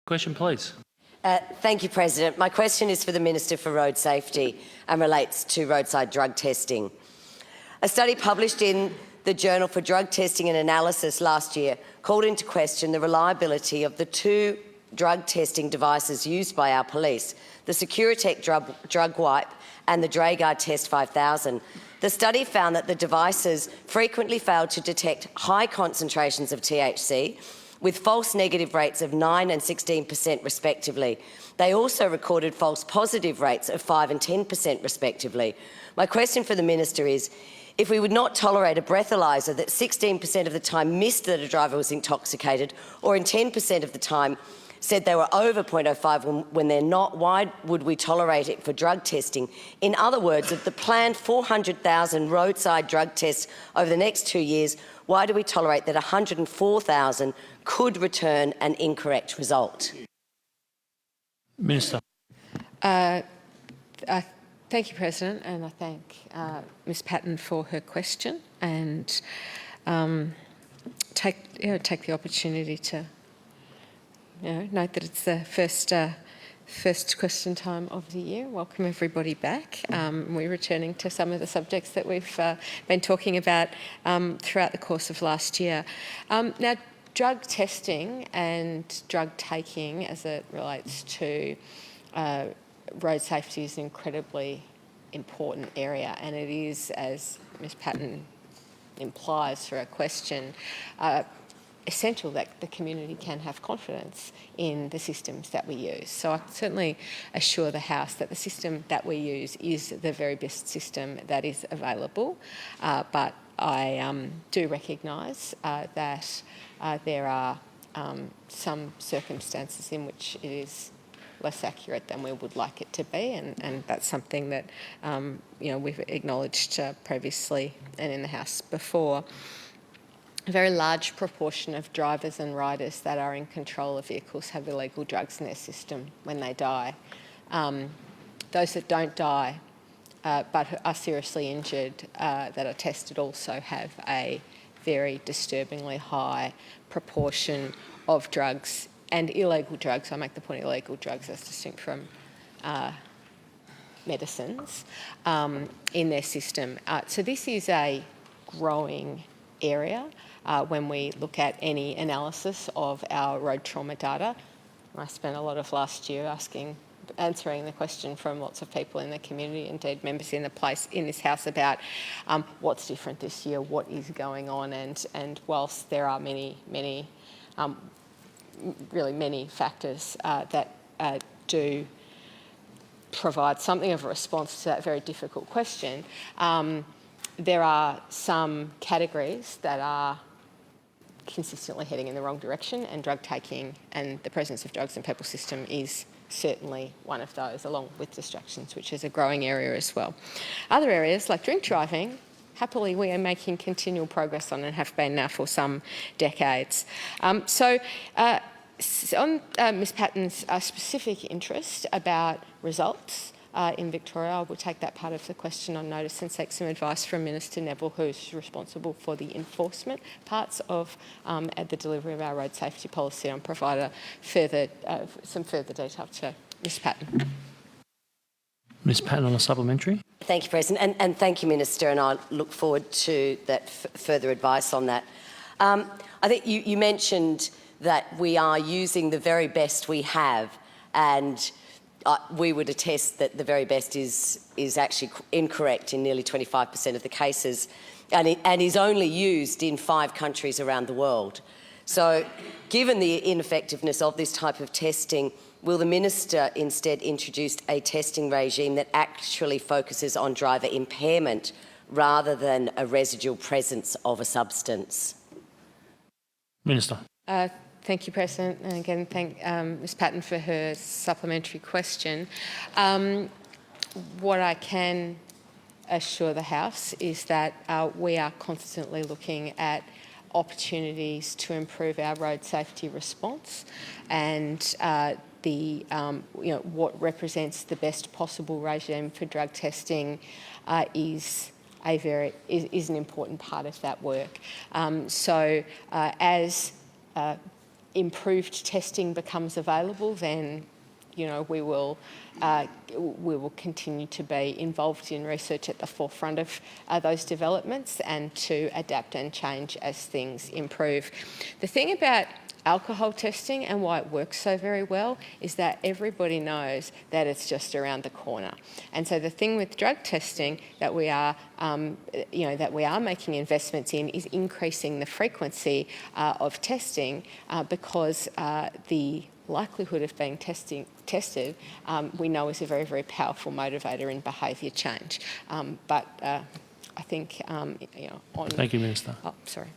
Question, please. Thank you, President. My question is for the Minister for Road Safety and relates to roadside drug testing. A study published in the Journal for Drug Testing and Analysis last year called into question the reliability of the two drug testing devices used by our police, the Securitech drug wipe and the Dragar Test 5000. The study found that the devices frequently failed to detect high concentrations of THC, with false negative rates of 9% and 16% respectively. They also recorded false positive rates of 5% and 10% respectively. My question for the Minister is, if we would not tolerate a breathalyser that 16% of the time missed that a driver was intoxicated, or in 10% of the time said they were over 0.05 when they're not, why would we tolerate it for drug testing? In other words, of the planned 400,000 roadside drug tests over the next 2 years, why do we tolerate that 104,000 could return an incorrect result? Minister. Thank you, President, and I thank Ms Patten for her question, and take the opportunity to note that it's the first question time of the year. Welcome everybody back. We're returning to some of the subjects that we've been talking about throughout the course of last year. Now, drug testing and drug taking as it relates to road safety is an incredibly important area, and it is, as Ms Patten implies through her question, essential that the community can have confidence in the systems that we use. So I can certainly assure the House that the system that we use is the very best system that is available, but I do recognise that there are some circumstances in which it is less accurate than we would like it to be, and that's something that we've acknowledged previously and in the House before. A very large proportion of drivers and riders that are in control of vehicles have illegal drugs in their system when they die. Those that don't die but are seriously injured that are tested also have a very disturbingly high proportion of drugs and illegal drugs. I make the point illegal drugs as distinct from medicines in their system. So this is a growing area when we look at any analysis of our road trauma data. I spent a lot of last year answering the question from lots of people in the community, indeed members in this House, about what's different this year, what is going on, and whilst there are many factors that do provide something of a response to that very difficult question, there are some categories that are consistently heading in the wrong direction, and drug taking and the presence of drugs in people's system is certainly one of those, along with distractions, which is a growing area as well. Other areas like drink driving, happily we are making continual progress on and have been now for some decades. On Ms Patten's specific interest about results in Victoria, I will take that part of the question on notice and seek some advice from Minister Neville, who's responsible for the enforcement parts of the delivery of our road safety policy, and provide some further detail to Ms Patten. Ms Patten on a supplementary. Thank you, President, and thank you, Minister, and I look forward to that further advice on that. I think you mentioned that we are using the very best we have, and we would attest that the very best is actually incorrect in nearly 25% of the cases, and is only used in 5 countries around the world. So, given the ineffectiveness of this type of testing, will the Minister instead introduce a testing regime that actually focuses on driver impairment rather than a residual presence of a substance? Minister. Thank you, President, and again thank Ms Patten for her supplementary question. What I can assure the House is that we are constantly looking at opportunities to improve our road safety response, and what represents the best possible regime for drug testing is an important part of that work. As improved testing becomes available, then we will continue to be involved in research at the forefront of those developments and to adapt and change as things improve. The thing about alcohol testing and why it works so very well is that everybody knows that it's just around the corner. And so the thing with drug testing that we are making investments in is increasing the frequency of testing because the likelihood of being tested, we know is a very, very powerful motivator in behaviour change. I think, Thank you, Minister. Oh, sorry.